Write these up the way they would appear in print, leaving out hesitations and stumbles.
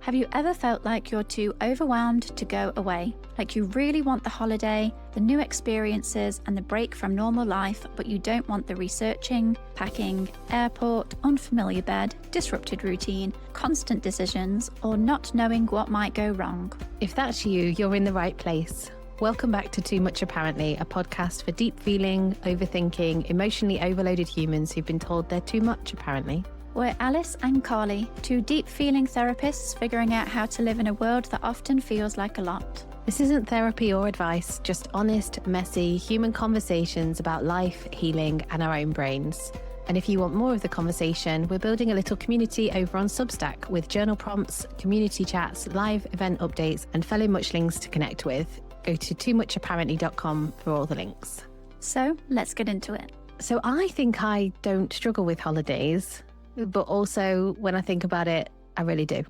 Have you ever felt like you're too overwhelmed to go away? Like you really want the holiday, the new experiences, and the break from normal life, but you don't want the researching, packing, airport, unfamiliar bed, disrupted routine, constant decisions, or not knowing what might go wrong? If that's you, you're in the right place. Welcome back to Too Much Apparently, a podcast for deep feeling, overthinking, emotionally overloaded humans who've been told they're too much, apparently. We're Alice and Carly, two deep-feeling therapists figuring out how to live in a world that often feels like a lot. This isn't therapy or advice, just honest, messy, human conversations about life, healing, and our own brains. And if you want more of the conversation, we're building a little community over on Substack with journal prompts, community chats, live event updates, and fellow muchlings to connect with. Go to toomuchapparently.com for all the links. So let's get into it. So I think I don't struggle with holidays, but also when I think about it, I really do.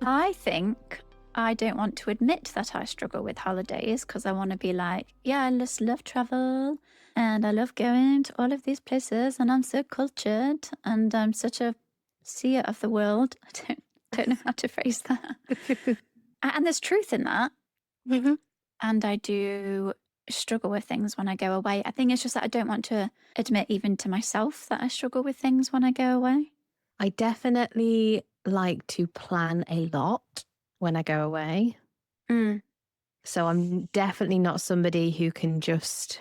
I think I don't want to admit that I struggle with holidays because I want to be like, yeah, I just love travel and I love going to all of these places and I'm so cultured and I'm such a seer of the world. I don't know how to phrase that. And there's truth in that. Mm-hmm. And I do struggle with things when I go away. I think it's just that I don't want to admit even to myself that I struggle with things when I go away. I definitely like to plan a lot when I go away. So I'm definitely not somebody who can just...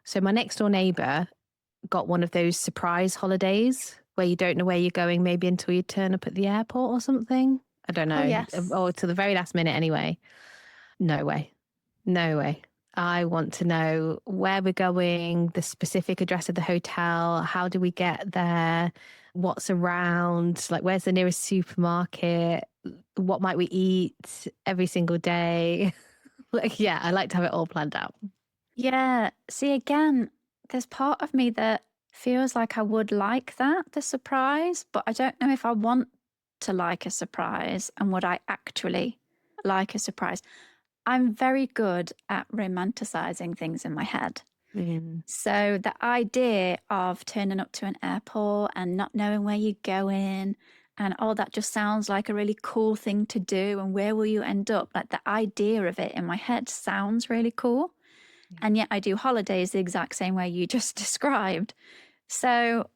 So my next door neighbour got one of those surprise holidays where you don't know where you're going maybe until you turn up at the airport or something. I don't know. Oh, yes. Or to the very last minute anyway. No way. No way. I want to know where we're going, the specific address of the hotel, how do we get there, what's around, like where's the nearest supermarket, what might we eat every single day. Like, yeah, I like to have it all planned out. Yeah. See, again, there's part of me that feels like I would like that, the surprise, but I don't know if I want to like a surprise and would I actually like a surprise. I'm very good at romanticizing things in my head. So the idea of turning up to an airport and not knowing where you're going and oh, that just sounds like a really cool thing to do and where will you end up? Like the idea of it in my head sounds really cool. And yet I do holidays the exact same way you just described. So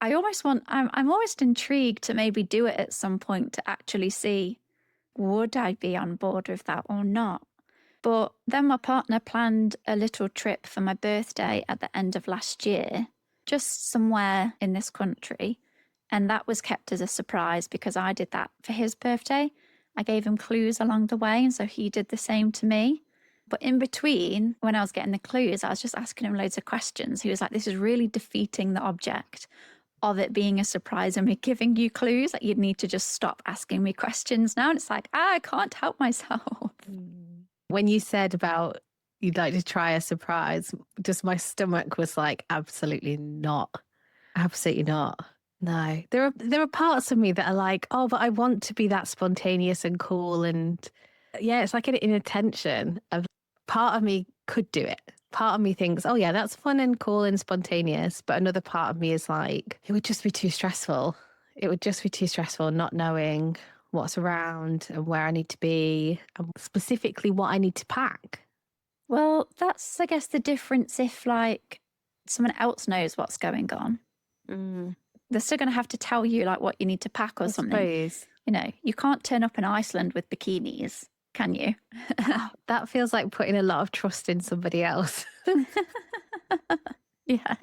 I'm almost intrigued to maybe do it at some point to actually see, would I be on board with that or not? But then my partner planned a little trip for my birthday at the end of last year, just somewhere in this country. And that was kept as a surprise because I did that for his birthday. I gave him clues along the way, and so he did the same to me. But in between, when I was getting the clues, I was just asking him loads of questions. He was like, this is really defeating the object of it being a surprise and me giving you clues. Like, you'd need to just stop asking me questions now. And it's like, I can't help myself. When you said about you'd like to try a surprise, just my stomach was like, absolutely not. Absolutely not. No. There are parts of me that are like, oh, but I want to be that spontaneous and cool. And yeah, it's like an inattention of part of me could do it. Part of me thinks, oh yeah, that's fun and cool and spontaneous. But another part of me is like, it would just be too stressful. It would just be too stressful not knowing what's around and where I need to be and specifically what I need to pack. Well, that's, I guess, the difference if like someone else knows what's going on. They're still going to have to tell you like what you need to pack or something. Suppose. You know, you can't turn up in Iceland with bikinis, can you? That feels like putting a lot of trust in somebody else. Yeah.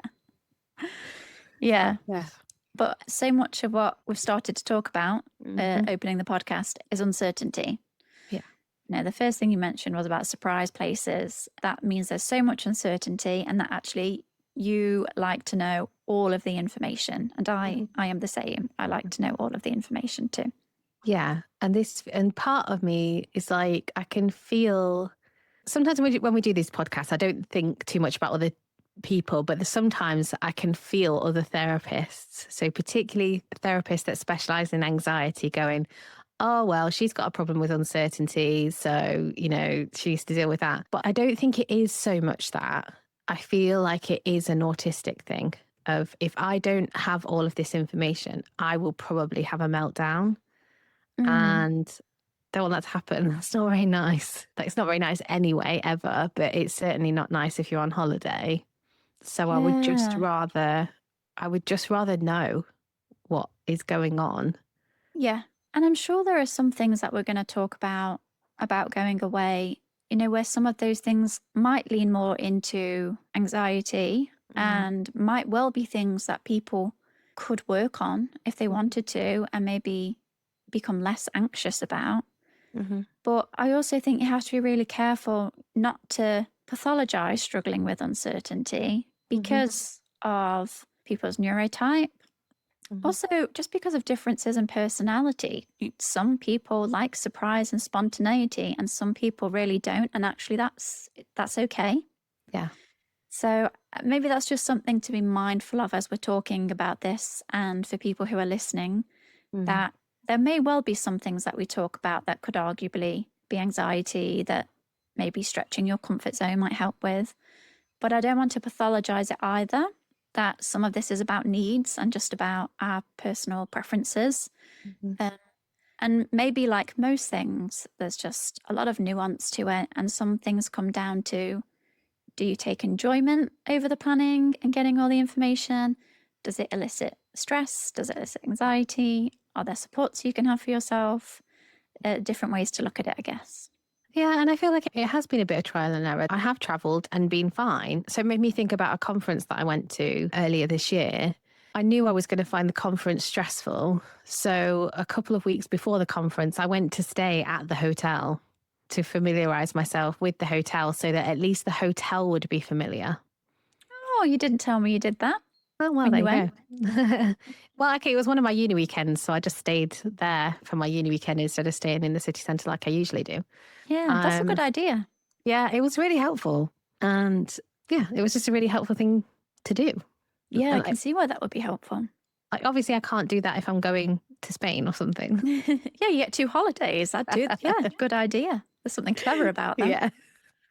Yeah. Yeah. But so much of what we've started to talk about opening the podcast is uncertainty. Yeah. Now, the first thing you mentioned was about surprise places. That means there's so much uncertainty and that actually you like to know all of the information. And I am the same. I like to know all of the information too. Yeah. And part of me is like, I can feel sometimes when we do these podcasts, I don't think too much about other people, but sometimes I can feel other therapists. So particularly therapists that specialize in anxiety going, oh, well, she's got a problem with uncertainty. So, you know, she needs to deal with that. But I don't think it is so much that. I feel like it is an autistic thing of if I don't have all of this information, I will probably have a meltdown. And don't want that to happen. That's not very nice. Like, it's not very nice anyway, ever, but it's certainly not nice if you're on holiday. So Yeah. I would just rather know what is going on. Yeah. And I'm sure there are some things that we're going to talk about going away, where some of those things might lean more into anxiety Mm-hmm. and might well be things that people could work on if they wanted to and maybe become less anxious about. Mm-hmm. But I also think you have to be really careful not to pathologize struggling with uncertainty Mm-hmm. because of people's neurotype. Mm-hmm. Also, just because of differences in personality, some people like surprise and spontaneity, and some people really don't. And actually, that's okay. Yeah. So maybe that's just something to be mindful of as we're talking about this, and for people who are listening, Mm-hmm. that there may well be some things that we talk about that could arguably be anxiety that maybe stretching your comfort zone might help with. But I don't want to pathologize it either, that some of this is about needs and just about our personal preferences. Mm-hmm. Um, and maybe, like most things, there's just a lot of nuance to it. And some things come down to, do you take enjoyment over the planning and getting all the information? Does it elicit stress? Does it elicit anxiety? Are there supports you can have for yourself? Different ways to look at it, I guess. Yeah, and I feel like it has been a bit of trial and error. I have travelled and been fine. So it made me think about a conference that I went to earlier this year. I knew I was going to find the conference stressful. So a couple of weeks before the conference, I went to stay at the hotel to familiarise myself with the hotel so that at least the hotel would be familiar. Oh, you didn't tell me you did that Oh, well, when there you you went. go. Well, okay, it was one of my uni weekends. So I just stayed there for my uni weekend instead of staying in the city centre like I usually do. Yeah, that's a good Um, idea. Yeah, it was really helpful. And yeah, it was just a really helpful thing to do. Yeah, I And can see why that would be helpful. obviously, I can't do that if I'm going to Spain or something. Yeah, you get 2 holidays. I'd do. Yeah, good idea. There's something clever about them. Yeah.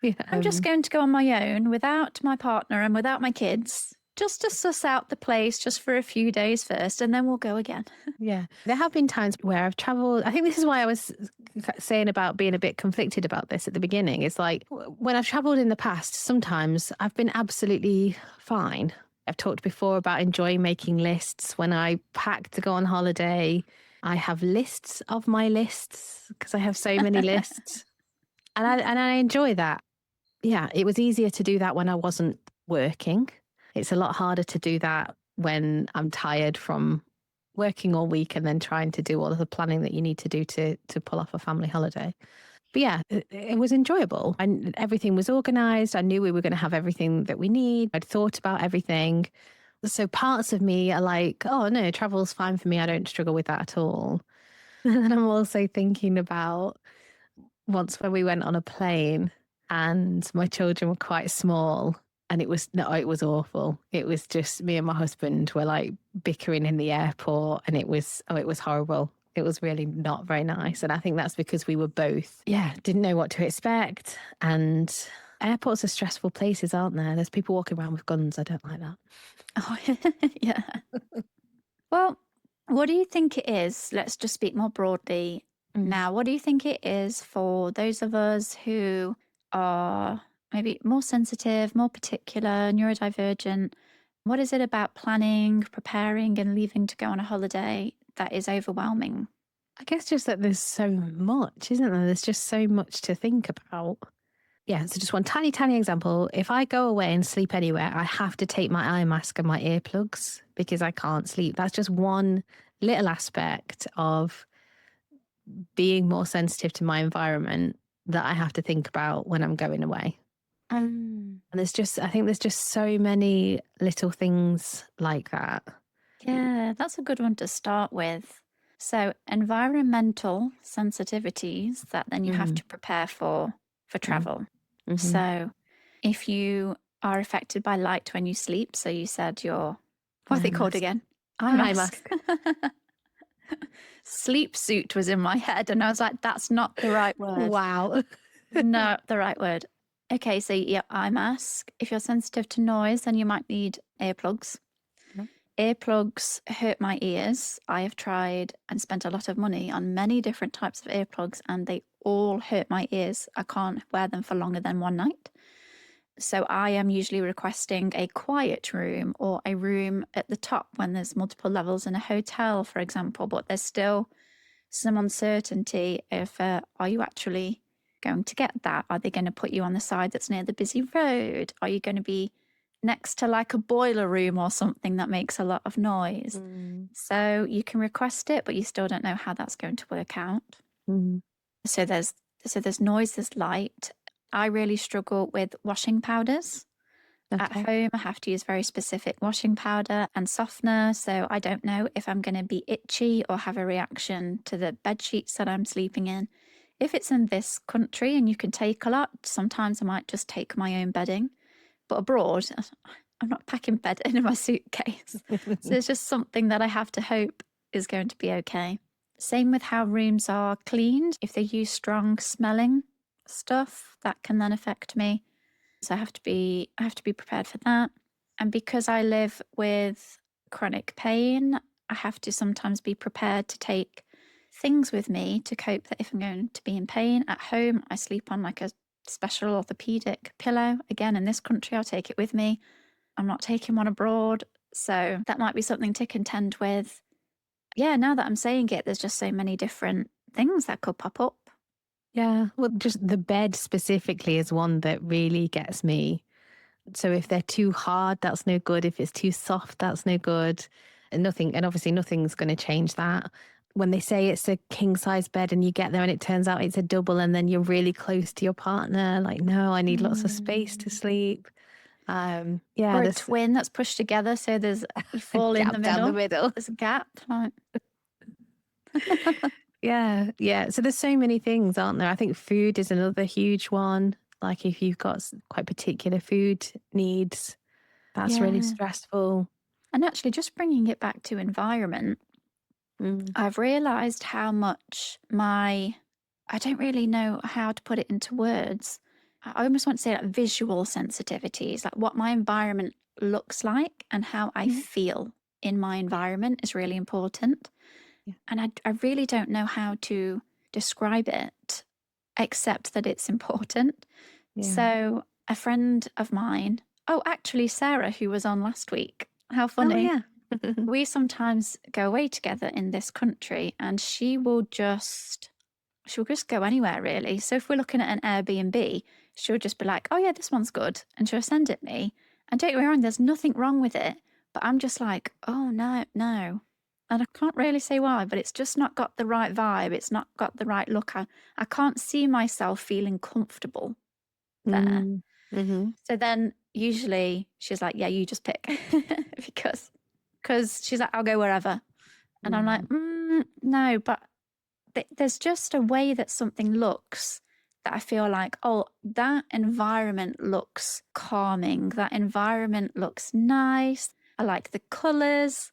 Yeah. I'm just going to go on my own without my partner and without my kids, just to suss out the place just for a few days first, and then we'll go again. Yeah. There have been times where I've traveled. I think this is why I was saying about being a bit conflicted about this at the beginning. It's like when I've traveled in the past, sometimes I've been absolutely fine. I've talked before about enjoying making lists. When I pack to go on holiday, I have lists of my lists because I have so many lists. And I enjoy that. Yeah, it was easier to do that when I wasn't working. It's a lot harder to do that when I'm tired from working all week and then trying to do all of the planning that you need to do to pull off a family holiday. But yeah, it was enjoyable. And everything was organized. I knew we were going to have everything that we need. I'd thought about everything. So parts of me are like, oh no, travel's fine for me. I don't struggle with that at all. And then I'm also thinking about once when we went on a plane and my children were quite small and it was awful. It was just me and my husband were like bickering in the airport and it was horrible. It was really not very nice. And I think that's because we were both, didn't know what to expect. And airports are stressful places, aren't there? There's people walking around with guns. I don't like that. Oh, yeah. Well, what do you think it is? Let's just speak more broadly Mm. now. What do you think it is for those of us who are maybe more sensitive, more particular, neurodivergent? What is it about planning, preparing, and leaving to go on a holiday that is overwhelming? I guess just that there's so much, isn't there? There's just so much to think about. Yeah, so just one tiny, tiny example. If I go away and sleep anywhere, I have to take my eye mask and my earplugs because I can't sleep. That's just one little aspect of being more sensitive to my environment that I have to think about when I'm going away. Mm. And I think there's just so many little things like that. Yeah, that's a good one to start with. So, environmental sensitivities that then you have Mm, to prepare for mm, travel. mm-hmm. So, if you are affected by light when you sleep, so you said your, what are Eye they called mask. again? Eye Eye mask. mask. Sleep suit was in my head, and I was like, that's not the right word. Wow. Not the right word. Okay, so yeah, eye mask. If you're sensitive to noise, then you might need earplugs. Earplugs hurt my ears. I have tried and spent a lot of money on many different types of earplugs, and they all hurt my ears. I can't wear them for longer than one night. So I am usually requesting a quiet room or a room at the top when there's multiple levels in a hotel, for example, but there's still some uncertainty of are you actually going to get that? Are they going to put you on the side that's near the busy road? Are you going to be next to like a boiler room or something that makes a lot of noise? Mm. So you can request it, but you still don't know how that's going to work out. Mm. So there's noise, there's light. I really struggle with washing powders. At Okay. home, I have to use very specific washing powder and softener, so I don't know if I'm going to be itchy or have a reaction to the bed sheets that I'm sleeping in. If it's in this country and you can take a lot, sometimes I might just take my own bedding. But abroad, I'm not packing bedding in my suitcase. So it's just something that I have to hope is going to be okay. Same with how rooms are cleaned. If they use strong smelling stuff, that can then affect me. So I have to be prepared for that. And because I live with chronic pain, I have to sometimes be prepared to take things with me to cope that if I'm going to be in pain at home, I sleep on like a special orthopedic pillow. Again, in this country, I'll take it with me. I'm not taking one abroad. So that might be something to contend with. Yeah, now that I'm saying it, there's just so many different things that could pop up. Yeah. Well, just the bed specifically is one that really gets me. So if they're too hard, that's no good. If it's too soft, that's no good. And obviously nothing's going to change that. When they say it's a king size bed and you get there and it turns out it's a double and then you're really close to your partner, like, no, I need lots of space to Mm. sleep. Yeah, Or a there's twin that's pushed together, so there's you a fall in the gap down the middle. middle. There's a gap. Like, Yeah, yeah. So there's so many things, aren't there? I think food is another huge one. Like if you've got quite particular food needs, that's really yeah. stressful. And actually, just bringing it back to environment, Mm. I've realized how much I don't really know how to put it into words. I almost want to say like visual sensitivities, like what my environment looks like and how I Mhm. feel in my Yeah, environment is really important. yeah, And I really don't know how to describe it except that it's important. yeah. So, a friend of mine, oh, actually, Sarah, who was on last week, how Oh, funny. yeah. We sometimes go away together in this country and she'll just go anywhere really. So if we're looking at an Airbnb, she'll just be like, oh yeah, this one's good. And she'll send it me. And don't get me wrong, there's nothing wrong with it. But I'm just like, oh no, no. And I can't really say why, but it's just not got the right vibe. It's not got the right look. I can't see myself feeling comfortable there. Mm. Hmm. So then usually she's like, yeah, you just pick because she's like, I'll go wherever. And I'm like, Mm. no, but there's just a way that something looks that I feel like, oh, that environment looks calming. That environment looks nice. I like the colors.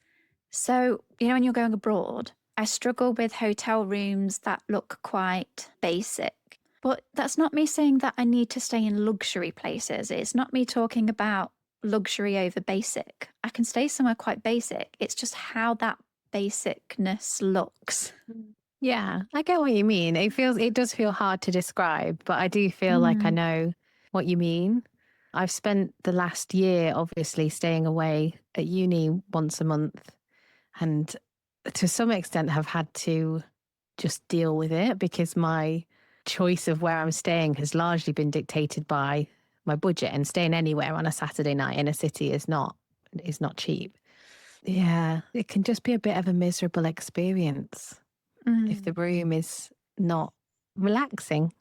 So, when you're going abroad, I struggle with hotel rooms that look quite basic. But that's not me saying that I need to stay in luxury places. It's not me talking about luxury over basic. I can stay somewhere quite basic. It's just how that basicness looks. Yeah, I get what you mean. It does feel hard to describe, but I do feel like I Mm, know what you mean. I've spent the last year obviously staying away at uni once a month and to some extent have had to just deal with it because my choice of where I'm staying has largely been dictated by my budget and staying anywhere on a Saturday night in a city is not cheap. Yeah, it can just be a bit of a miserable experience if the mm. room is not relaxing.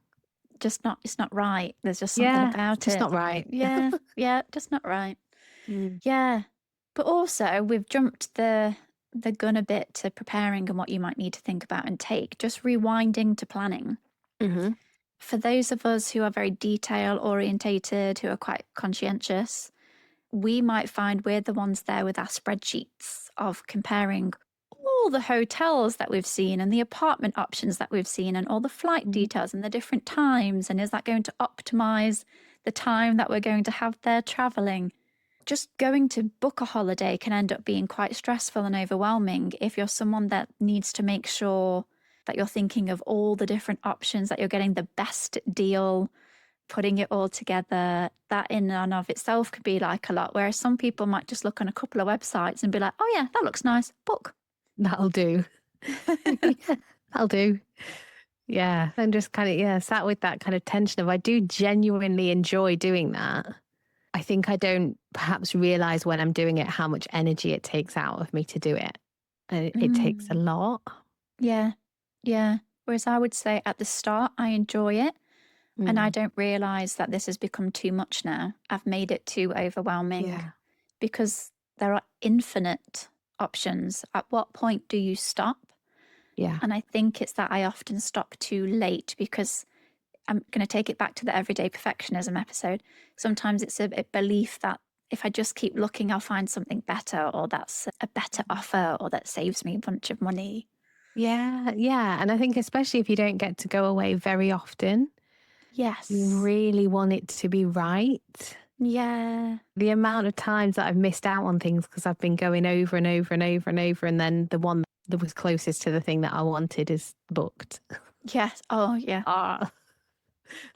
Just not, it's not right. There's just something Yeah, about just it. not right. Yeah, yeah, just not right. Mm. Yeah. But also we've jumped the gun a bit to preparing and what you might need to think about and take, just rewinding to planning. Hmm. For those of us who are very detail orientated, who are quite conscientious, we might find we're the ones there with our spreadsheets of comparing all the hotels that we've seen and the apartment options that we've seen and all the flight Hmm. details and the different times. And is that going to optimize the time that we're going to have there traveling? just going to book a holiday can end up being quite stressful and overwhelming if you're someone that needs to make sure that you're thinking of all the different options, that you're getting the best deal, putting it all together. That in and of itself could be like a lot. Whereas some people might just look on a couple of websites and be like, oh yeah, that looks nice, book. That'll do. That'll do. Yeah. And just kind of, yeah, sat with that kind of tension of I do genuinely enjoy doing that. I think I don't perhaps realize when I'm doing it how much energy it takes out of me to do it. It takes a Mm. lot. Yeah. Yeah. Whereas I would say at the start, I enjoy it. And I Mm. don't realize that this has become too much now. I've made it too overwhelming Yeah. because there are infinite options. At what point do you stop? Yeah. And I think it's that I often stop too late because I'm going to take it back to the everyday perfectionism episode. Sometimes it's a belief that if I just keep looking, I'll find something better, or that's a better offer, or that saves me a bunch of money. Yeah. Yeah. And I think especially if you don't get to go away very often, you Yes. really want it to be right. Yeah. The amount of times that I've missed out on things because I've been going over and over and over and over, and then the one that was closest to the thing that I wanted is booked. Yes. Oh, yeah. Ah,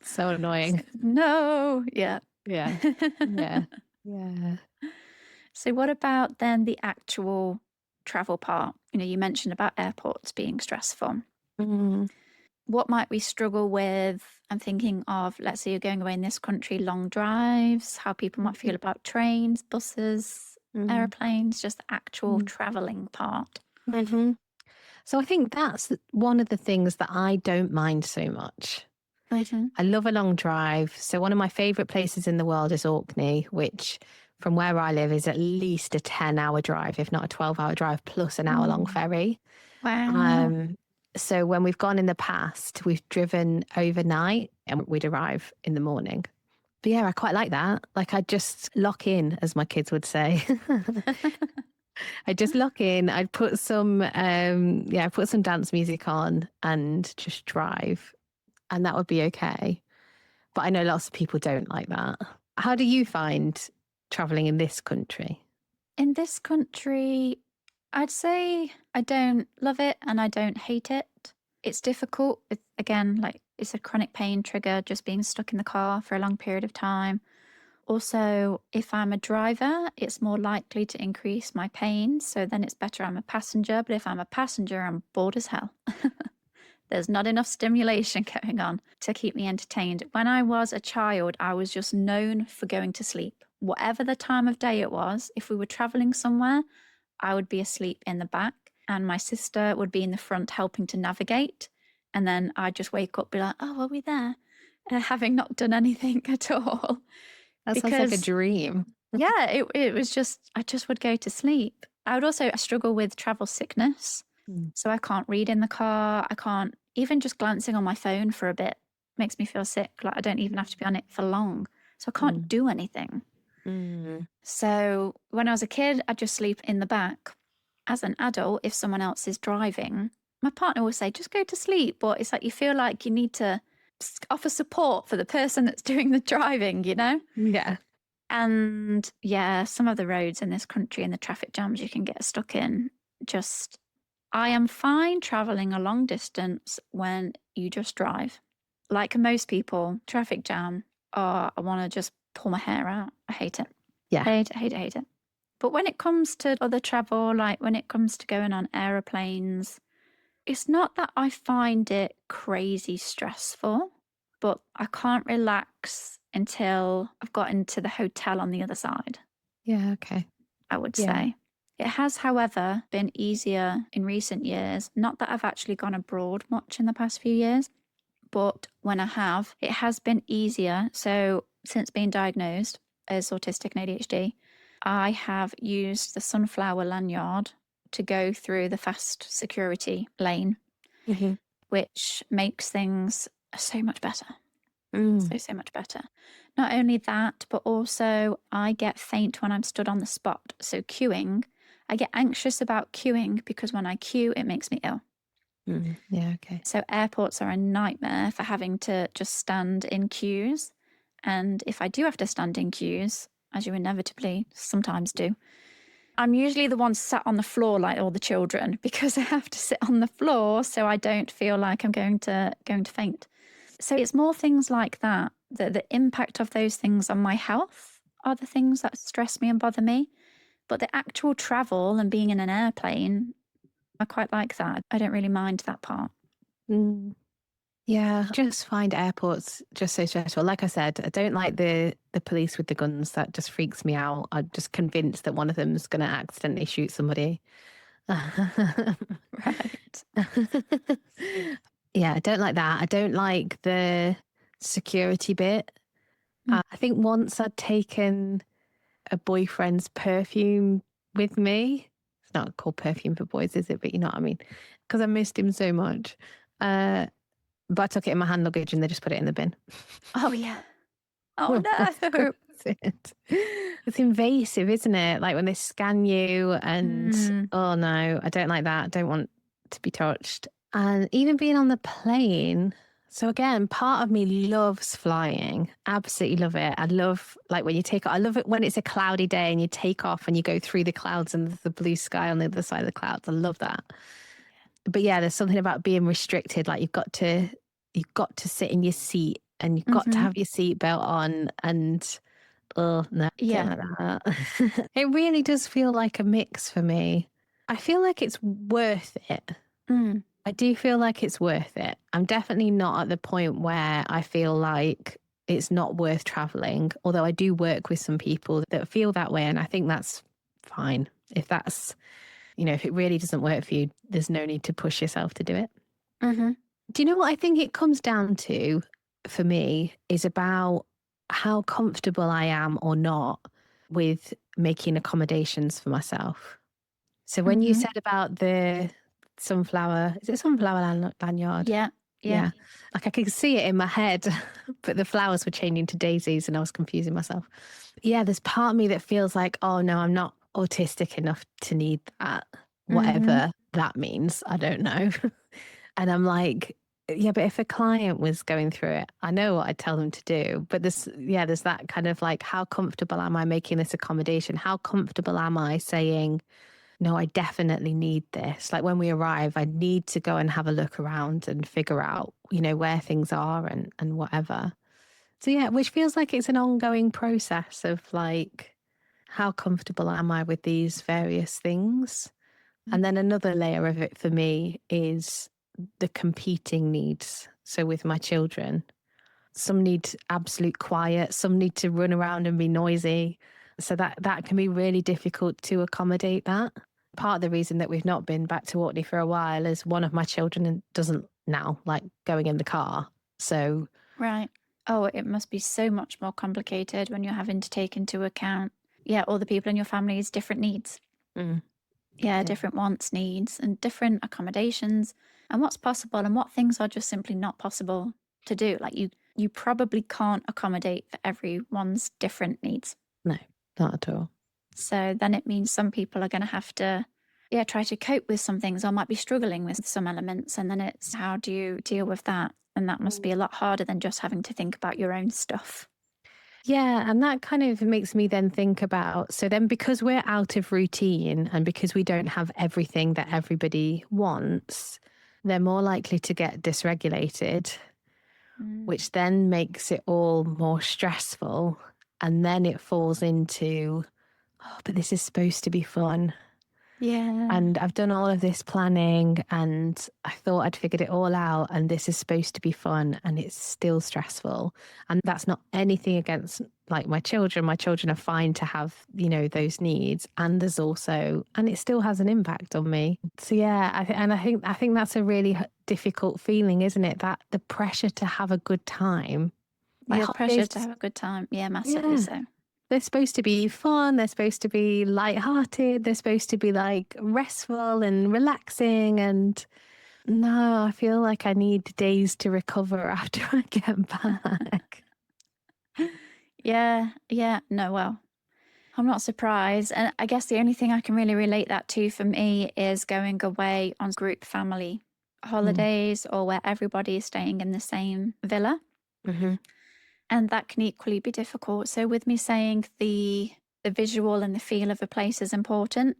so annoying. No. Yeah. Yeah. Yeah. Yeah. So, what about then the actual travel part? You mentioned about airports being stressful. Mm, What might we struggle with? I'm thinking of, let's say you're going away in this country, long drives, how people might feel mhm, about trains, buses, mm, airplanes, just the actual mm, traveling part. mhm. So I think that's one of the things that I don't mind so much. Mm-hmm. I love a long drive. So one of my favourite places in the world is Orkney, which from where I live is at least a 10-hour drive, if not a 12-hour drive, plus an hour long Mm. ferry. Wow. Um, so when we've gone in the past, we've driven overnight and we'd arrive in the morning. But yeah, I quite like that. Like I just lock in, as my kids would say. I just lock in. I'd put some, I put some dance music on and just drive, and that would be okay. But I know lots of people don't like that. How do you find traveling in this country? In this country, I'd say I don't love it and I don't hate it. It's difficult. Again, like it's a chronic pain trigger, just being stuck in the car for a long period of time. Also, if I'm a driver, it's more likely to increase my pain. So then it's better I'm a passenger. But if I'm a passenger, I'm bored as hell. There's not enough stimulation going on to keep me entertained. When I was a child, I was just known for going to sleep. Whatever the time of day it was, if we were traveling somewhere, I would be asleep in the back, and my sister would be in the front helping to navigate. And then I'd just wake up, be like, oh, are we there? Having not done anything at all. That sounds like a Because, dream. yeah, it was just, I just would go to sleep. I would also struggle with travel sickness. Mm. So I can't read in the car. I can't, even just glancing on my phone for a bit makes me feel sick. Like I don't even have to be on it for long. So I can't Mm. do anything. Mm. So when I was a kid, I'd just sleep in the back. As an adult, if someone else is driving, my partner will say, just go to sleep. But it's like you feel like you need to offer support for the person that's doing the driving. Yeah. And yeah, some of the roads in this country and the traffic jams you can get stuck in, just, I am fine traveling a long distance when you just drive. Like most people, traffic jam, oh, I want to just pull my hair out. I hate it. Yeah. Hate it, hate it, hate it. But when it comes to other travel, like when it comes to going on aeroplanes, it's not that I find it crazy stressful, but I can't relax until I've got into the hotel on the other side, Yeah. Okay. I would Yeah. say. It has, however, been easier in recent years. Not that I've actually gone abroad much in the past few years, but when I have, it has been easier. So, since being diagnosed as autistic and ADHD, I have used the sunflower lanyard to go through the fast security lane, Hmm. which makes things so much better. Mm. So much better. Not only that, but also I get faint when I'm stood on the spot. So, queuing, I get anxious about queuing because when I queue, it makes me ill. Mm. Yeah. Okay. So, airports are a nightmare for having to just stand in queues. And if I do have to stand in queues, as you inevitably sometimes do. I'm usually the one sat on the floor like all the children because I have to sit on the floor so I don't feel like I'm going to faint. So it's more things like that, the impact of those things on my health are the things that stress me and bother me. But the actual travel and being in an airplane, I quite like that. I don't really mind that part. Mm. Yeah, just find airports just so stressful. Like I said, I don't like the police with the guns. That just freaks me out. I'm just convinced that one of them is going to accidentally shoot somebody. Right. Yeah, I don't like that. I don't like the security bit. Mm. I think once I'd taken a boyfriend's perfume with me. It's not called perfume for boys, is it? But you know what I mean? Because I missed him so much. But I took it in my hand luggage and they just put it in the bin. Oh, yeah. Oh, That's no. it. It's invasive, isn't it? Like when they scan you and, Mm. oh no, I don't like that. I don't want to be touched. And even being on the plane. So again, part of me loves flying. Absolutely love it. I love like when you take I love it when it's a cloudy day and you take off and you go through the clouds and the blue sky on the other side of the clouds. I love that. But yeah, there's something about being restricted. Like you've got to sit in your seat and you've got to Mm-hmm. have your seatbelt on and oh no, don't Yeah. like that. It really does feel like a mix for me. I feel like it's worth it. Mm. I do feel like it's worth it. I'm definitely not at the point where I feel like it's not worth traveling, although I do work with some people that feel that way. And I think that's fine. If that's, if it really doesn't work for you, there's no need to push yourself to do it. Mm-hmm. Do you know what I think it comes down to for me is about how comfortable I am or not with making accommodations for myself. So when you Mm-hmm. said about the sunflower, is it sunflower lanyard? Yeah. Yeah. Yeah. Like I could see it in my head, but the flowers were changing to daisies and I was confusing myself. Yeah, there's part of me that feels like, oh no, I'm not autistic enough to need that, Mm-hmm. whatever that means. I don't know. And I'm like, yeah, but if a client was going through it, I know what I'd tell them to do. But there's that kind of like, how comfortable am I making this accommodation? How comfortable am I saying, no, I definitely need this. Like when we arrive, I need to go and have a look around and figure out, where things are and whatever. So yeah, which feels like it's an ongoing process of like, how comfortable am I with these various things? And then another layer of it for me is the competing needs. So with my children, some need absolute quiet, some need to run around and be noisy. So that can be really difficult to accommodate that. Part of the reason that we've not been back to Orkney for a while is one of my children doesn't now like going in the car. So Right. Oh, it must be so much more complicated when you're having to take into account, yeah, all the people in your family's different needs. mm, Yeah, yeah, different wants, needs, and different accommodations, and what's possible and what things are just simply not possible to do. Like you probably can't accommodate for everyone's different needs. no, not at all. So then it means some people are going to have to, yeah, try to cope with some things or might be struggling with some elements. And then it's how do you deal with that? And that must be a lot harder than just having to think about your own stuff. Yeah, and that kind of makes me then think about so then because we're out of routine and because we don't have everything that everybody wants, they're more likely to get dysregulated, Mm. which then makes it all more stressful. And then it falls into, oh, but this is supposed to be fun. Yeah. And I've done all of this planning and I thought I'd figured it all out. And this is supposed to be fun and it's still stressful. And that's not anything against like my children. My children are fine to have, those needs. And there's also, and it still has an impact on me. So yeah, I think that's a really difficult feeling, isn't it? That the pressure to have a good time. Like The pressure to holidays, have a good time. Yeah, massively yeah. so. They're supposed to be fun. They're supposed to be light-hearted. They're supposed to be like restful and relaxing. And no, I feel like I need days to recover after I get back. Yeah. Yeah. No, well, I'm not surprised. And I guess the only thing I can really relate that to for me is going away on group family Mm. holidays or where everybody is staying in the same villa. Mm-hmm. And that can equally be difficult. So with me saying the visual and the feel of a place is important,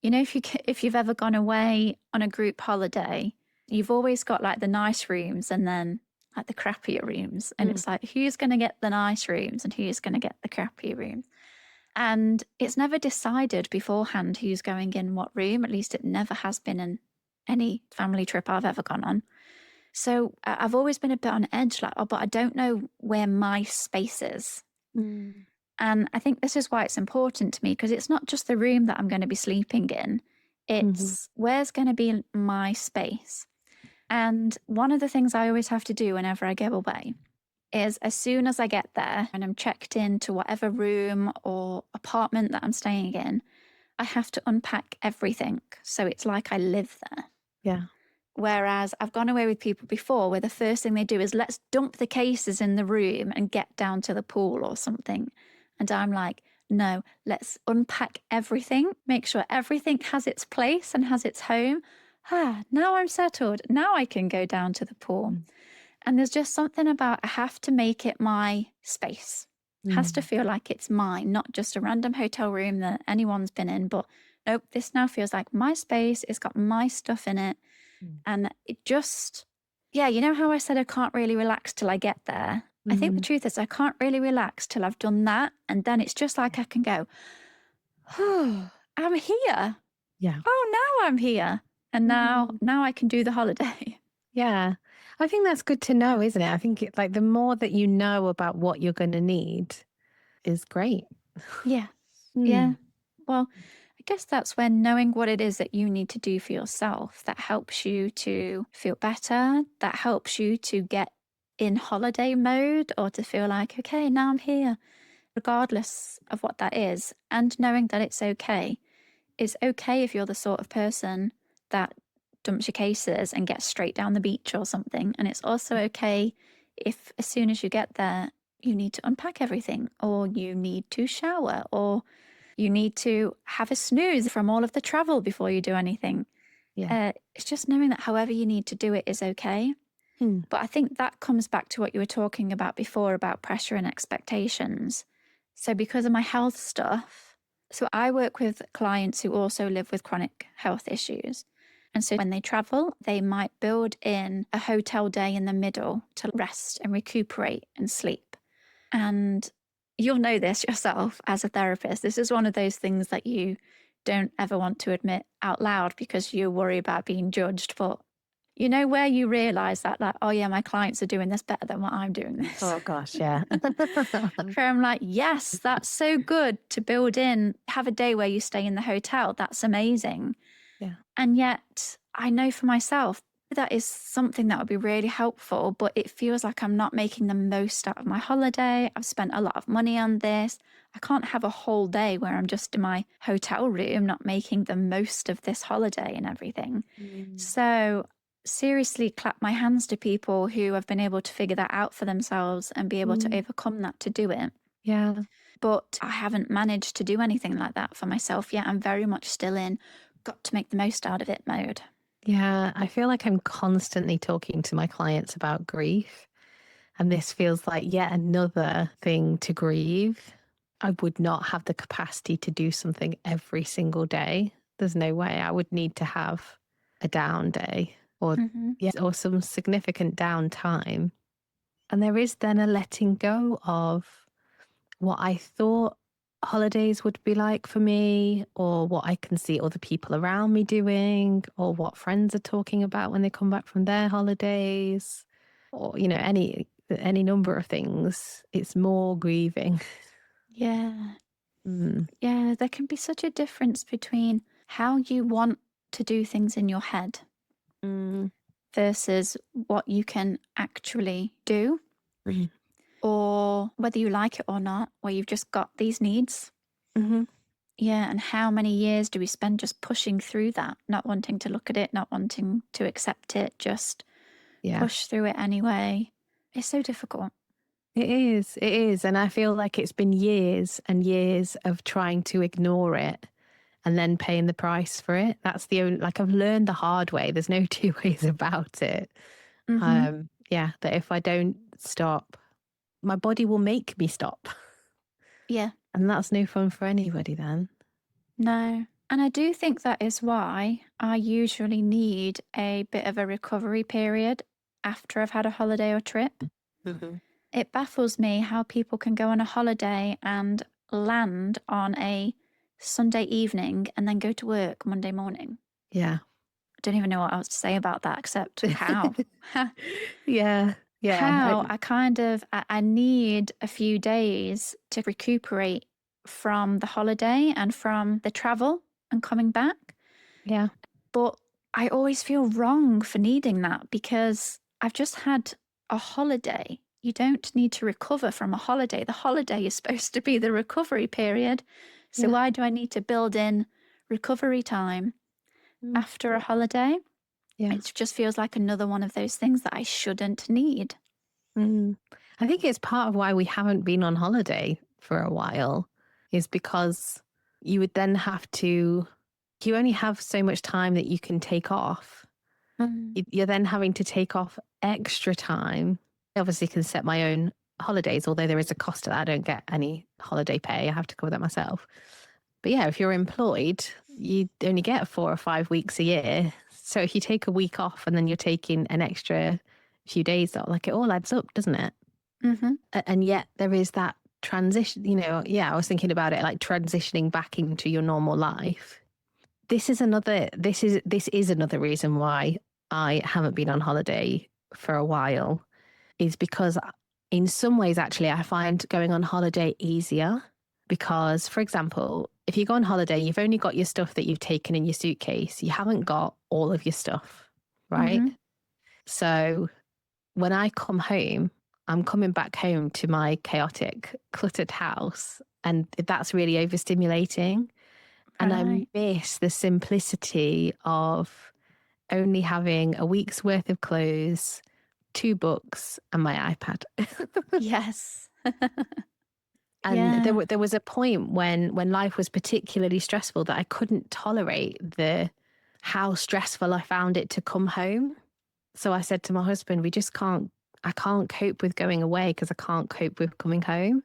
you know, if you've ever gone away on a group holiday, you've always got like the nice rooms and then like the crappier rooms. And Mm. it's like, who's going to get the nice rooms and who's going to get the crappier rooms? And it's never decided beforehand who's going in what room. At least it never has been in any family trip I've ever gone on. So I've always been a bit on edge, like, oh, but I don't know where my space is. Mm. And I think this is why it's important to me, because it's not just the room that I'm going to be sleeping in, Mhm. it's where's going to be my space. And one of the things I always have to do whenever I go away is as soon as I get there and I'm checked into whatever room or apartment that I'm staying in, I have to unpack everything. So it's like I live there. Yeah. Whereas I've gone away with people before where the first thing they do is let's dump the cases in the room and get down to the pool or something. And I'm like, no, let's unpack everything, make sure everything has its place and has its home. Now I'm settled. Now I can go down to the pool. Mm. And there's just something about I have to make it my space. Has to Mm. feel like it's mine, not just a random hotel room that anyone's been in. But nope, this now feels like my space. It's got my stuff in it. Mm. And it just, yeah, you know how I said I can't really relax till I get there? I think the Mhm. truth is I can't really relax till I've done that. And then it's just like I can go, oh, I'm here. Yeah. Oh, now I'm here. And now, Mhm. now I can do the holiday. Yeah. I think that's good to know, isn't it? I think like the more that you know about what you're going to need is great. Yeah. Yeah. Mm. Well, I guess that's when knowing what it is that you need to do for yourself, that helps you to feel better, that helps you to get in holiday mode or to feel like, okay, now I'm here, regardless of what that is. And knowing that it's okay. It's okay if you're the sort of person that dumps your cases and gets straight down the beach or something. And it's also okay if, as soon as you get there, you need to unpack everything, or you need to shower, or you need to have a snooze from all of the travel before you do anything. Yeah. It's just knowing that however you need to do it is okay. Mm. But I think that comes back to what you were talking about before about pressure and expectations. So, because of my health stuff, so I work with clients who also live with chronic health issues. And so when they travel, they might build in a hotel day in the middle to rest and recuperate and sleep. And you'll know this yourself as a therapist. This is one of those things that you don't ever want to admit out loud because you worry about being judged. But you know where you realize that, like, oh yeah, my clients are doing this better than what I'm doing this. Oh gosh, yeah. Where I'm like, yes, that's so good to build in, have a day where you stay in the hotel. That's amazing. Yeah. And yet I know for myself that is something that would be really helpful, but it feels like I'm not making the most out of my holiday. I've spent a lot of money on this. I can't have a whole day where I'm just in my hotel room, not making the most of this holiday and everything. Mm. So, seriously, clap my hands to people who have been able to figure that out for themselves and be able to Mm. overcome that to do it. Yeah. But I haven't managed to do anything like that for myself yet. I'm very much still in got to make the most out of it mode. Yeah. I feel like I'm constantly talking to my clients about grief. And this feels like yet another thing to grieve. I would not have the capacity to do something every single day. There's no way. I would need to have a down day or Hmm. yes, or some significant downtime. And there is then a letting go of what I thought holidays would be like for me, or what I can see other people around me doing, or what friends are talking about when they come back from their holidays, or, you know, any number of things. It's more grieving. Yeah. Mm. Yeah. There can be such a difference between how you want to do things in your head Mm. versus what you can actually do, Mm. or whether you like it or not, where you've just got these needs. Hmm. Yeah. And how many years do we spend just pushing through that, not wanting to look at it, not wanting to accept it, just Yeah, push through it anyway? It's so difficult. it is. It is. And I feel like it's been years and years of trying to ignore it and then paying the price for it. That's the only, like, I've learned the hard way. There's no two ways about it. Hmm. Yeah, that if I don't stop my body will make me stop. Yeah. And that's no fun for anybody then. No. And I do think that is why I usually need a bit of a recovery period after I've had a holiday or trip. Mm-hmm. It baffles me how people can go on a holiday and land on a Sunday evening and then go to work Monday morning. Yeah. I don't even know what else to say about that except how. Yeah. Yeah. How I need a few days to recuperate from the holiday and from the travel and coming back. Yeah. But I always feel wrong for needing that because I've just had a holiday. You don't need to recover from a holiday. The holiday is supposed to be the recovery period. So Yeah. why do I need to build in recovery time Mm. after a holiday? Yeah. It just feels like another one of those things that I shouldn't need. Mm. I think it's part of why we haven't been on holiday for a while, is because you would then have to, you only have so much time that you can take off. Mm. You're then having to take off extra time. I obviously can set my own holidays, although there is a cost to that. I don't get any holiday pay. I have to cover that myself. But yeah, if you're employed, you only get 4 or 5 weeks a year. So if you take a week off and then you're taking an extra few days off, like it all adds up, doesn't it? Mm-hmm. And yet there is that transition, yeah, I was thinking about it like transitioning back into your normal life. This is another reason why I haven't been on holiday for a while, is because in some ways, actually, I find going on holiday easier because, for example, if you go on holiday, you've only got your stuff that you've taken in your suitcase. You haven't got all of your stuff, right? Mm-hmm. So when I come home, I'm coming back home to my chaotic, cluttered house, and that's really overstimulating. And I Right. miss the simplicity of only having a week's worth of clothes, 2 books, and my iPad. Yes. And Yeah. there was a point when life was particularly stressful that I couldn't tolerate how stressful I found it to come home. So I said to my husband, I can't cope with going away because I can't cope with coming home.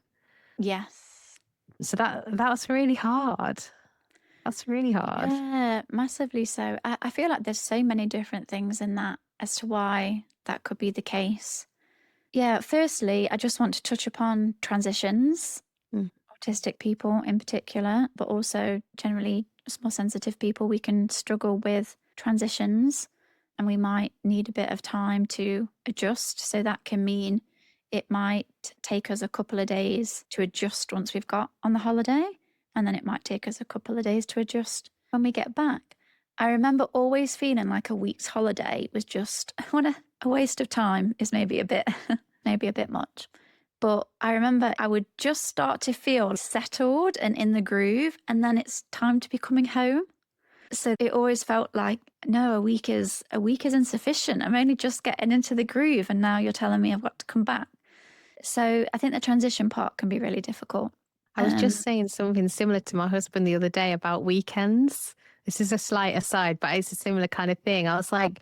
Yes. So that was really hard. That's really hard. Yeah, massively so. I feel like there's so many different things in that as to why that could be the case. Yeah, firstly, I just want to touch upon transitions, Mm. autistic people in particular, but also generally more sensitive people. We can struggle with transitions and we might need a bit of time to adjust. So that can mean it might take us a couple of days to adjust once we've got on the holiday. And then it might take us a couple of days to adjust when we get back. I remember always feeling like a week's holiday was just what a waste of time is maybe a bit maybe a bit much. But I remember I would just start to feel settled and in the groove, and then it's time to be coming home. So it always felt like, no, a week is insufficient. I'm only just getting into the groove, and now you're telling me I've got to come back. So I think the transition part can be really difficult. I was just saying something similar to my husband the other day about weekends. This is a slight aside, but it's a similar kind of thing. I was like,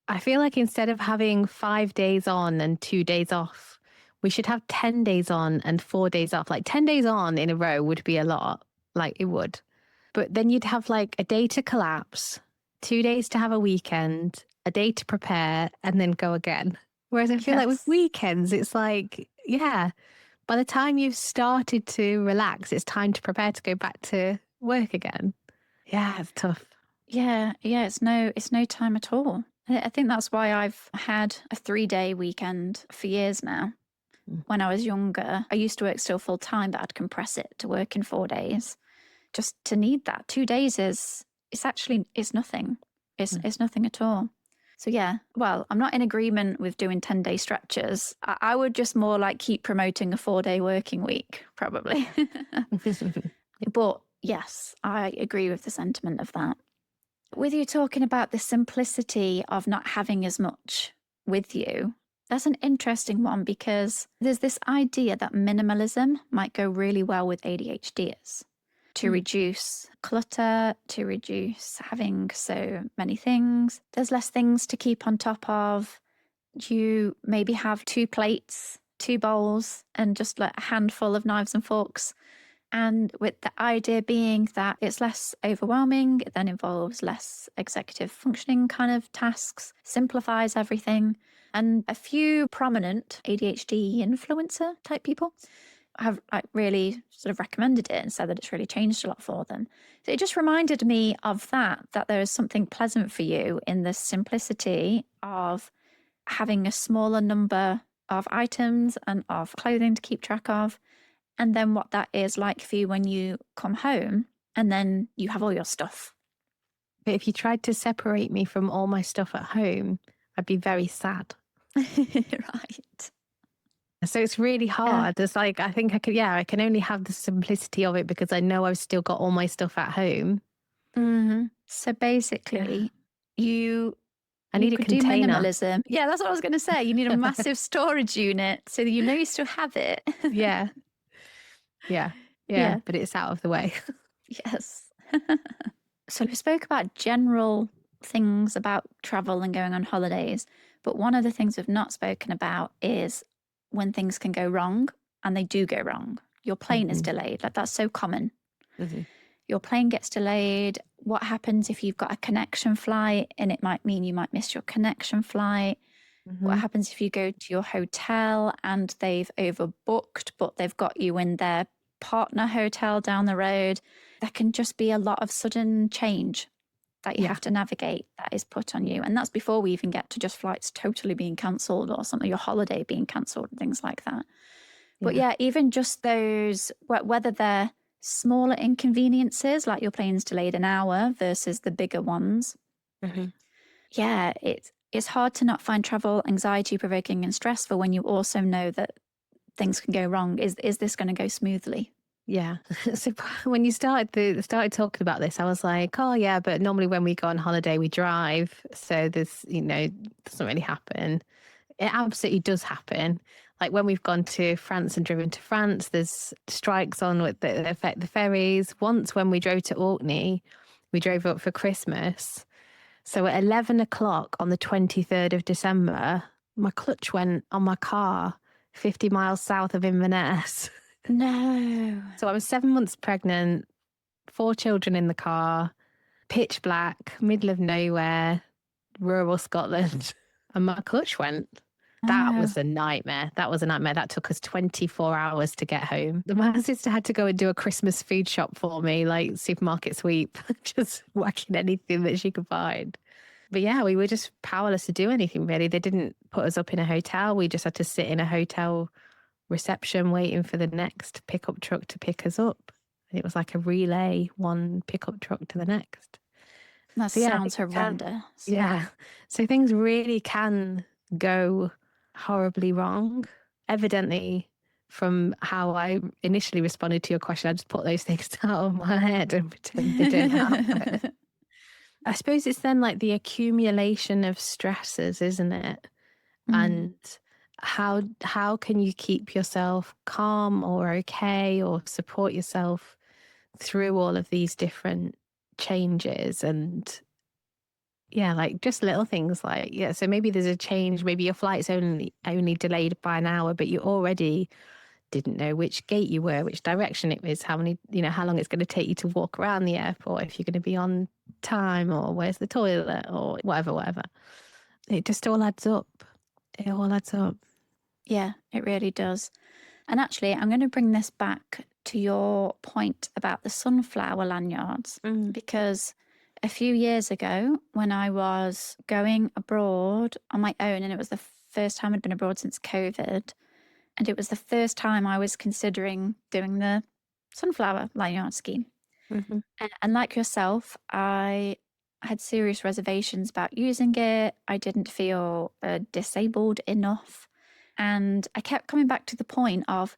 I feel like instead of having 5 days on and 2 days off, we should have 10 days on and 4 days off. Like 10 days on in a row would be a lot. Like it would. But then you'd have like a day to collapse, 2 days to have a weekend, a day to prepare, and then go again. Whereas I feel like with Yes. weekends, it's like, yeah, by the time you've started to relax, it's time to prepare to go back to work again. Yeah, it's tough. Yeah, it's no time at all. I think that's why I've had a 3-day weekend for years now. Mm. When I was younger, I used to work still full time, but I'd compress it to work in 4 days. Just to need that 2 days it's nothing. It's nothing at all. So yeah, well, I'm not in agreement with doing 10-day stretches. I would just more like keep promoting a 4-day working week, probably. But yes, I agree with the sentiment of that. With you talking about the simplicity of not having as much with you, that's an interesting one because there's this idea that minimalism might go really well with ADHDers to reduce clutter, to reduce having so many things. There's less things to keep on top of. You maybe have 2 plates 2 bowls and just like a handful of knives and forks. And with the idea being that it's less overwhelming, it then involves less executive functioning kind of tasks, simplifies everything. And a few prominent ADHD influencer type people have like really sort of recommended it and said that it's really changed a lot for them. So it just reminded me of that there is something pleasant for you in the simplicity of having a smaller number of items and of clothing to keep track of. And then what that is like for you when you come home and then you have all your stuff. But if you tried to separate me from all my stuff at home, I'd be very sad. Right. So it's really Yeah. hard. It's like, I think I can only have the simplicity of it because I know I've still got all my stuff at home. So basically, you I need a could do container. minimalism. Yeah, that's what I was going to say. You need a massive storage unit so that you know you still have it. Yeah. Yeah. Yeah. Yeah. But it's out of the way. Yes. So we spoke about general things about travel and going on holidays, but one of the things we've not spoken about is when things can go wrong, and they do go wrong. Your plane is delayed. Like, that's so common. Mm-hmm. Your plane gets delayed. What happens if you've got a connection flight and it might mean you might miss your connection flight? What happens if you go to your hotel and they've overbooked, but they've got you in their partner hotel down the road? There can just be a lot of sudden change that you Yeah. have to navigate that is put on you. And that's before we even get to just flights totally being cancelled or something, your holiday being cancelled and things like that. But yeah, even just those, whether they're smaller inconveniences, like your plane's delayed an hour versus the bigger ones. Yeah, it's hard to not find travel anxiety provoking and stressful when you also know that things can go wrong. Is this going to go smoothly? Yeah. So when you started talking about this, I was like, oh yeah, but normally when we go on holiday, we drive. So there's, doesn't really happen. It absolutely does happen. Like when we've gone to France and driven to France, there's strikes on that affect the ferries. Once when we drove to Orkney, we drove up for Christmas. So at 11 o'clock on the 23rd of December, my clutch went on my car 50 miles south of Inverness. No. So I was 7 months pregnant, 4 children in the car, pitch black, middle of nowhere, rural Scotland, and my clutch went. That was a nightmare. That took us 24 hours to get home. My sister had to go and do a Christmas food shop for me, like supermarket sweep, just whacking anything that she could find. But yeah, we were just powerless to do anything really. They didn't put us up in a hotel. We just had to sit in a hotel reception waiting for the next pickup truck to pick us up. It was like a relay, one pickup truck to the next. That So, yeah, sounds horrendous. Yeah. So things really can go horribly wrong. Evidently, from how I initially responded to your question, I just put those things out of my head and pretend they didn't happen. I suppose it's then like the accumulation of stresses, isn't it? And how can you keep yourself calm or okay or support yourself through all of these different changes? And yeah, like just little things like, yeah, so maybe there's a change, maybe your flight's only delayed by an hour, but you already didn't know which gate you were, which direction it was, how long it's going to take you to walk around the airport, if you're going to be on time, or where's the toilet, or whatever. It just all adds up. It all adds up. Yeah, it really does. And actually, I'm going to bring this back to your point about the sunflower lanyards, because a few years ago, when I was going abroad on my own, and it was the first time I'd been abroad since COVID, and it was the first time I was considering doing the sunflower lanyard scheme. And like yourself, I had serious reservations about using it. I didn't feel disabled enough. And I kept coming back to the point of,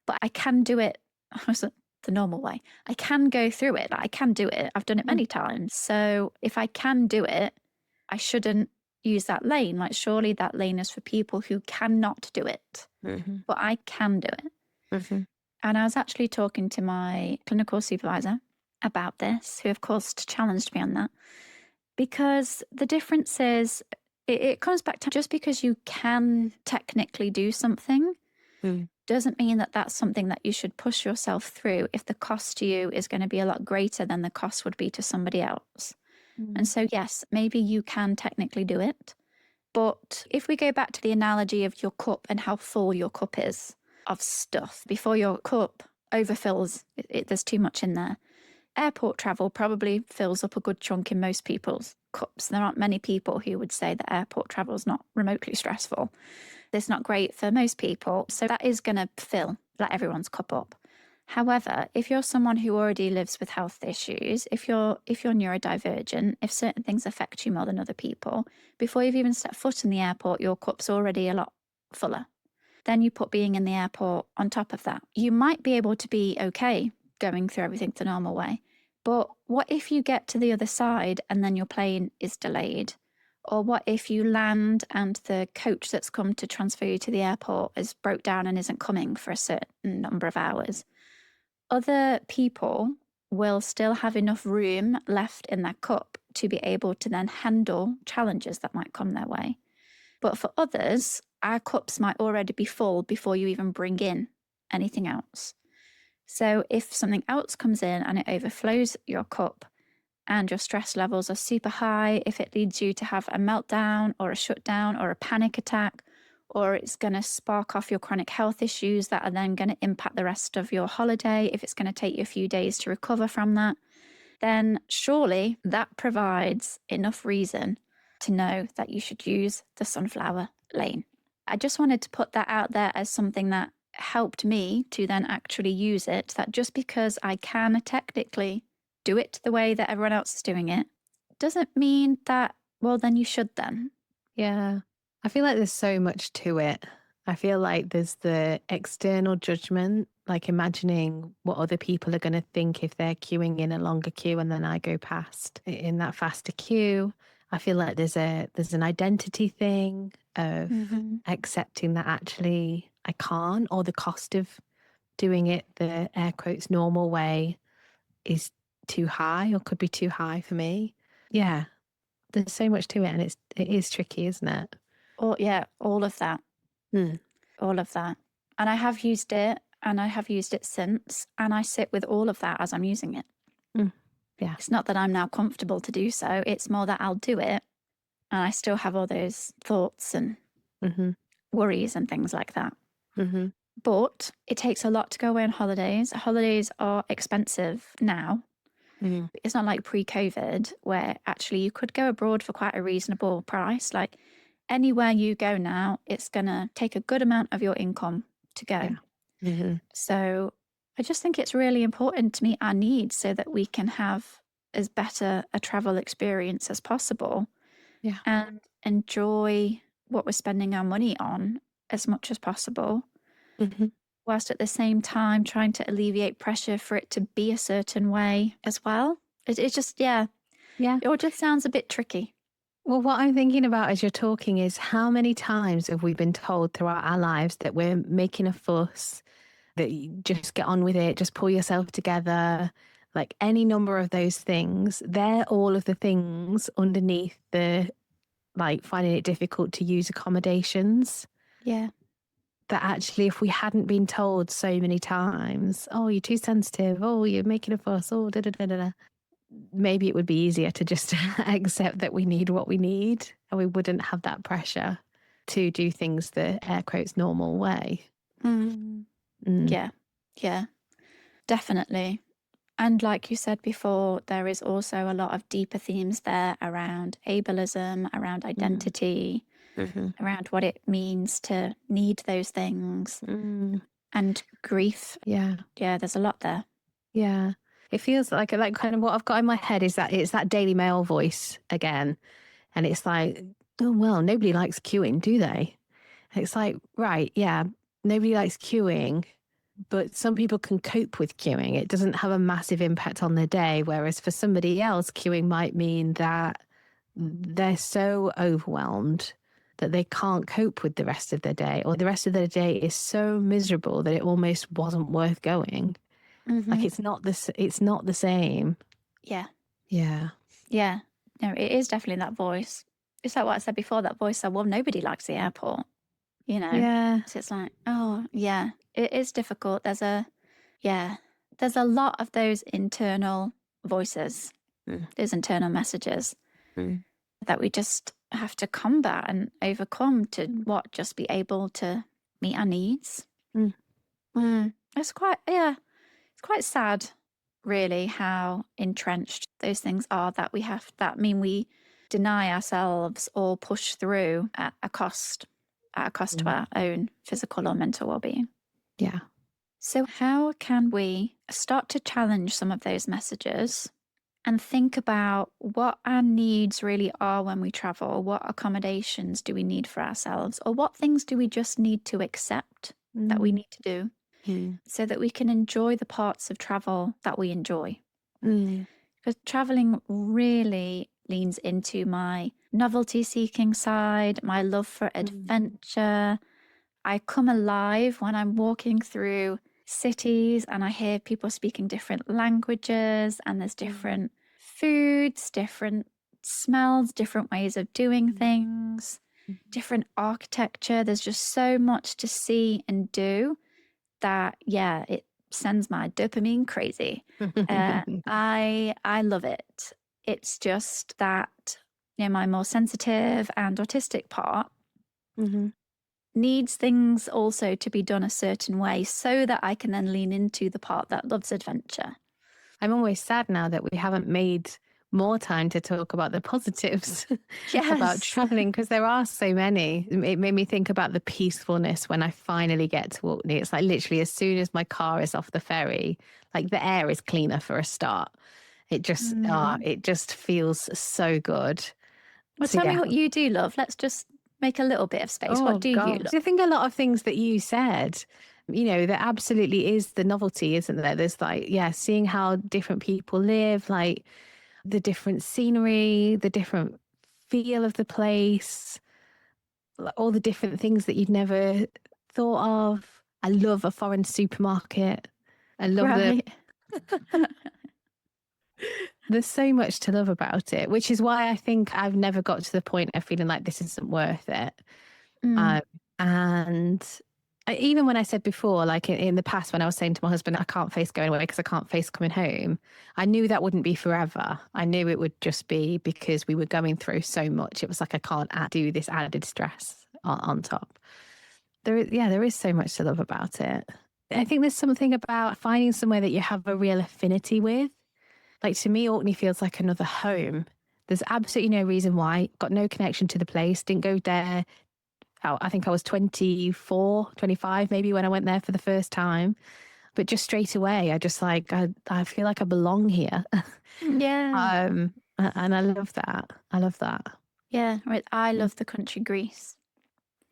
but I can do it the normal way. I can go through it. I can do it. I've done it many times. So if I can do it, I shouldn't use that lane. Like, surely that lane is for people who cannot do it. But I can do it. And I was actually talking to my clinical supervisor about this, who of course challenged me on that, because the difference is it comes back to, just because you can technically do something Mm. Doesn't mean that that's something that you should push yourself through if the cost to you is going to be a lot greater than the cost would be to somebody else. And Mm. so, yes, maybe you can technically do it. But if we go back to the analogy of your cup and how full your cup is of stuff, before your cup overfills, there's too much in there. Airport travel probably fills up a good chunk in most people's cups. There aren't many people who would say that airport travel is not remotely stressful. It's not great for most people. So that is going to fill like everyone's cup up. However, if you're someone who already lives with health issues, if you're neurodivergent, if certain things affect you more than other people, before you've even stepped foot in the airport, your cup's already a lot fuller. Then you put being in the airport on top of that. You might be able to be okay going through everything the normal way. But what if you get to the other side and then your plane is delayed? Or what if you land and the coach that's come to transfer you to the airport is broke down and isn't coming for a certain number of hours? Other people will still have enough room left in their cup to be able to then handle challenges that might come their way. But for others, our cups might already be full before you even bring in anything else. So if something else comes in and it overflows your cup and your stress levels are super high, if it leads you to have a meltdown or a shutdown or a panic attack, or it's going to spark off your chronic health issues that are then going to impact the rest of your holiday, if it's going to take you a few days to recover from that, then surely that provides enough reason to know that you should use the sunflower lane. I just wanted to put that out there as something that helped me to then actually use it, that just because I can technically do it the way that everyone else is doing it, doesn't mean that, well, then you should then. Yeah. I feel like there's so much to it. I feel like there's the external judgment, like imagining what other people are going to think if they're queuing in a longer queue and then I go past in that faster queue. I feel like there's an identity thing of Mm-hmm. accepting that actually I can't, or the cost of doing it the air quotes normal way is too high or could be too high for me. Yeah, there's so much to it, and it is tricky, isn't it? Or, yeah, all of that, Mm. all of that. And I have used it and I have used it since, and I sit with all of that as I'm using it. Mm. Yeah. It's not that I'm now comfortable to do so, it's more that I'll do it and I still have all those thoughts and Mm-hmm. worries and things like that. Mm-hmm. But it takes a lot to go away on holidays. Holidays are expensive now. Mm. It's not like pre-COVID where actually you could go abroad for quite a reasonable price. Like anywhere you go now, it's going to take a good amount of your income to go. Yeah. Mm-hmm. So I just think it's really important to meet our needs so that we can have as better a travel experience as possible Yeah. and enjoy what we're spending our money on as much as possible, Mm-hmm. whilst at the same time trying to alleviate pressure for it to be a certain way as well. It's just, yeah, Yeah. it all just sounds a bit tricky. Well, what I'm thinking about as you're talking is how many times have we been told throughout our lives that we're making a fuss, that you just get on with it, just pull yourself together, like any number of those things. They're all of the things underneath the like finding it difficult to use accommodations. Yeah. That actually, if we hadn't been told so many times, oh, you're too sensitive, oh, you're making a fuss, oh, da da da da, da, maybe it would be easier to just accept that we need what we need and we wouldn't have that pressure to do things the air quotes normal way. Mm. Mm. Yeah. Yeah. Definitely. And like you said before, there is also a lot of deeper themes there around ableism, around Mm. identity, Mhm. around what it means to need those things, Mm. and grief. Yeah. Yeah, there's a lot there. Yeah. It feels like kind of what I've got in my head is that it's that Daily Mail voice again. And it's like, oh, well, nobody likes queuing, do they? And it's like, right, yeah, nobody likes queuing, but some people can cope with queuing. It doesn't have a massive impact on their day. Whereas for somebody else, queuing might mean that they're so overwhelmed that they can't cope with the rest of their day, or the rest of their day is so miserable that it almost wasn't worth going. Like Hmm. it's not the same. Yeah. Yeah. Yeah. No, it is definitely that voice. It's like what I said before, that voice said, well, nobody likes the airport. you know? Yeah. So it's like, oh, yeah, it is difficult. There's a lot of those internal voices, Mm, those internal messages mm, that we just have to combat and overcome to just be able to meet our needs. mm, It's quite, yeah, it's quite sad, really, how entrenched those things are that mean we deny ourselves or push through at a cost to mm. our own physical or mental well-being. Yeah. So how can we start to challenge some of those messages and think about what our needs really are when we travel? What accommodations do we need for ourselves? Or what things do we just need to accept that we Mm, need to do mm, so that we can enjoy the parts of travel that we enjoy? mm, Because traveling really leans into my novelty seeking side, my love for mm, adventure. I come alive when I'm walking through cities and I hear people speaking different languages, and there's mm, different foods, different smells, different ways of doing mm, things, different architecture. There's just so much to see and do that, yeah, it sends my dopamine crazy. mm. I love it. It's just that, my more sensitive and autistic part Mhm. needs things also to be done a certain way so that I can then lean into the part that loves adventure. I'm always sad now that we haven't made more time to talk about the positives about Yes. traveling because there are so many. It made me think about the peacefulness when I finally get to Orkney. It's like literally as soon as my car is off the ferry, like the air is cleaner for a start. Mm. It just feels so good. Well, So tell me yeah. what you do love. Let's just make a little bit of space. What Oh do you gosh. love? I think a lot of things that you said, there absolutely is the novelty, isn't there? There's like, yeah, seeing how different people live, like the different scenery, the different feel of the place, like all the different things that you'd never thought of. I love a foreign supermarket. I love Right. there's so much to love about it, which is why I think I've never got to the point of feeling like this isn't worth it. Mm. Um, and even when I said before, like in the past, when I was saying to my husband, I can't face going away because I can't face coming home, I knew that wouldn't be forever. I knew it would just be because we were going through so much. It was like, I can't do this added stress on top. There is so much to love about it. I think there's something about finding somewhere that you have a real affinity with. Like to me, Orkney feels like another home. There's absolutely no reason why. Got no connection to the place. Didn't go there. I think I was 24, 25 maybe when I went there for the first time. But just straight away, I feel like I belong here. Yeah. And I love that. I love that. Yeah. Right. I Mm. love the country Greece.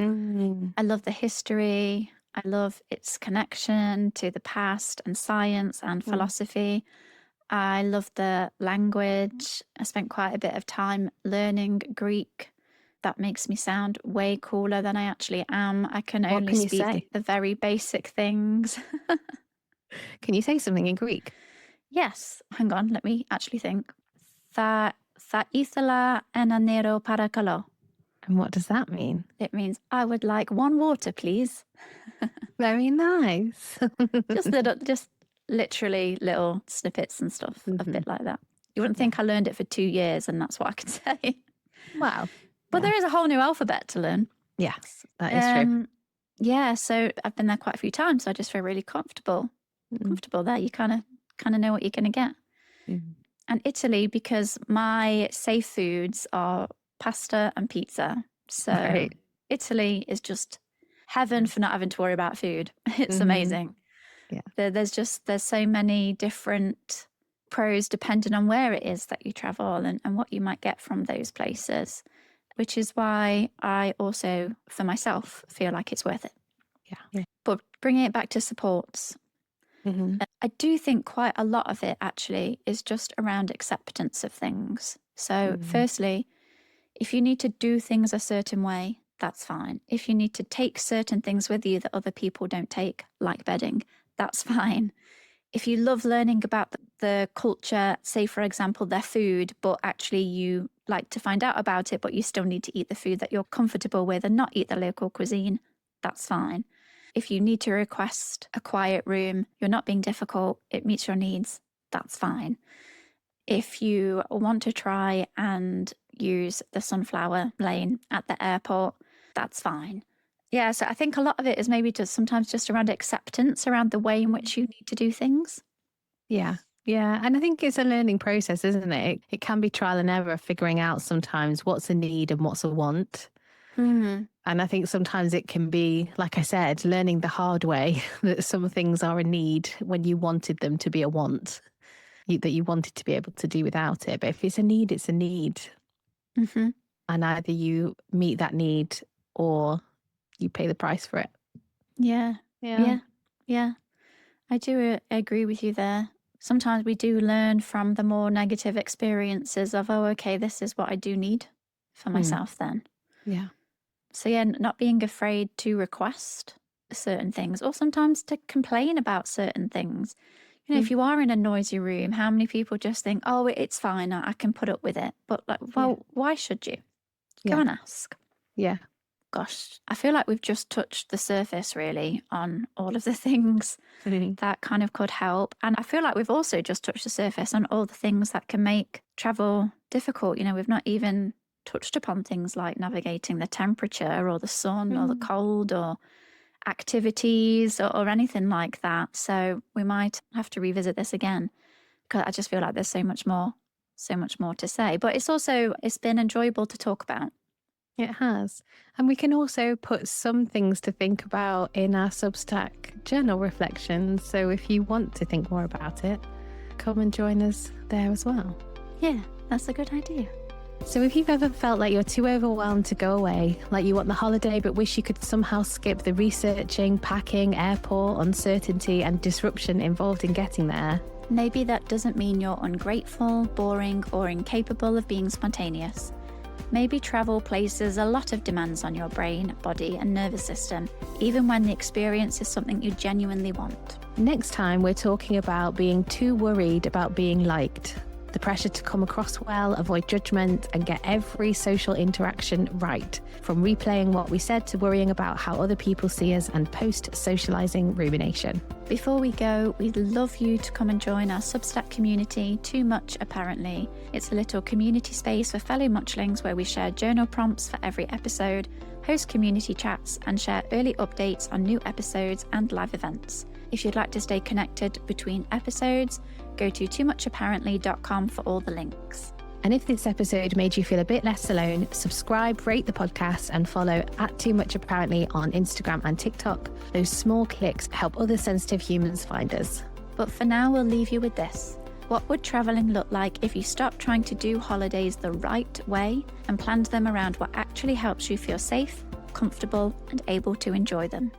Mm. I love the history. I love its connection to the past and science and Mm. philosophy. I love the language. I spent quite a bit of time learning Greek. That makes me sound way cooler than I actually am. I can What only can you speak say? the very basic things. Can you say something in Greek? Yes, hang on, let me actually think. Θα ήθελα ένα νερό παρακαλώ. And what does that mean? It means I would like one water, please. Very nice. Just literally little snippets and stuff, a Hmm. bit like that. You wouldn't Yeah. think I learned it for 2 years and that's what I can say. Wow. But Yeah. there is a whole new alphabet to learn. Yes, that is true. Um, yeah, so I've been there quite a few times. So I just feel really Mm. comfortable there. You kind of know what you're going to get. Mm. And Italy, because my safe foods are pasta and pizza. So Right. Italy is just heaven for not having to worry about food. It's Hmm. amazing. Yeah. There's so many different pros depending on where it is that you travel and what you might get from those places, which is why I also, for myself, feel like it's worth it. Yeah. But bringing it back to supports, Hmm. I do think quite a lot of it actually is just around acceptance of things. So, Mm. firstly, if you need to do things a certain way, that's fine. If you need to take certain things with you that other people don't take, like bedding, that's fine. If you love learning about the culture, say, for example, their food, but actually you like to find out about it, but you still need to eat the food that you're comfortable with and not eat the local cuisine, that's fine. If you need to request a quiet room, you're not being difficult, it meets your needs, that's fine. If you want to try and use the sunflower lane at the airport, that's fine. Yeah, so I think a lot of it is maybe just sometimes just around acceptance, around the way in which you need to do things. Yeah. Yeah. And I think it's a learning process, isn't it? It can be trial and error, figuring out sometimes what's a need and what's a want. Hmm. And I think sometimes it can be, like I said, learning the hard way that some things are a need when you wanted them to be a want, that you wanted to be able to do without it. But if it's a need, it's a need. Hmm. And either you meet that need or you pay the price for it. Yeah. Yeah. Yeah. Yeah. I do agree with you there. Sometimes we do learn from the more negative experiences of, oh, okay, this is what I do need for myself then. Yeah. So, yeah, not being afraid to request certain things or sometimes to complain about certain things. You know, if you are in a noisy room, how many people just think, oh, it's fine, I can put up with it. But, like, well, why should you? Go and ask. Yeah. Gosh, I feel like we've just touched the surface really on all of the things that kind of could help. And I feel like we've also just touched the surface on all the things that can make travel difficult. You know, we've not even touched upon things like navigating the temperature or the sun or the cold or activities or anything like that. So we might have to revisit this again because I just feel like there's so much more to say. But it's been enjoyable to talk about. It has. And we can also put some things to think about in our Substack journal reflections. So if you want to think more about it, come and join us there as well. Yeah, that's a good idea. So if you've ever felt like you're too overwhelmed to go away, like you want the holiday but wish you could somehow skip the researching, packing, airport, uncertainty and disruption involved in getting there, maybe that doesn't mean you're ungrateful, boring, or incapable of being spontaneous. Maybe travel places a lot of demands on your brain, body, and nervous system, even when the experience is something you genuinely want. next time we're talking about being too worried about being liked. The pressure to come across well, avoid judgment, and get every social interaction right. From replaying what we said to worrying about how other people see us and post-socializing rumination. Before we go, we'd love you to come and join our Substack community, Too Much Apparently. It's a little community space for fellow muchlings where we share journal prompts for every episode, host community chats, and share early updates on new episodes and live events. If you'd like to stay connected between episodes, go to toomuchapparently.com for all the links. And if this episode made you feel a bit less alone, subscribe, rate the podcast, and follow @TooMuchApparently on Instagram and TikTok. Those small clicks help other sensitive humans find us. But for now, we'll leave you with this. What would travelling look like if you stopped trying to do holidays the right way and planned them around what actually helps you feel safe, comfortable, and able to enjoy them?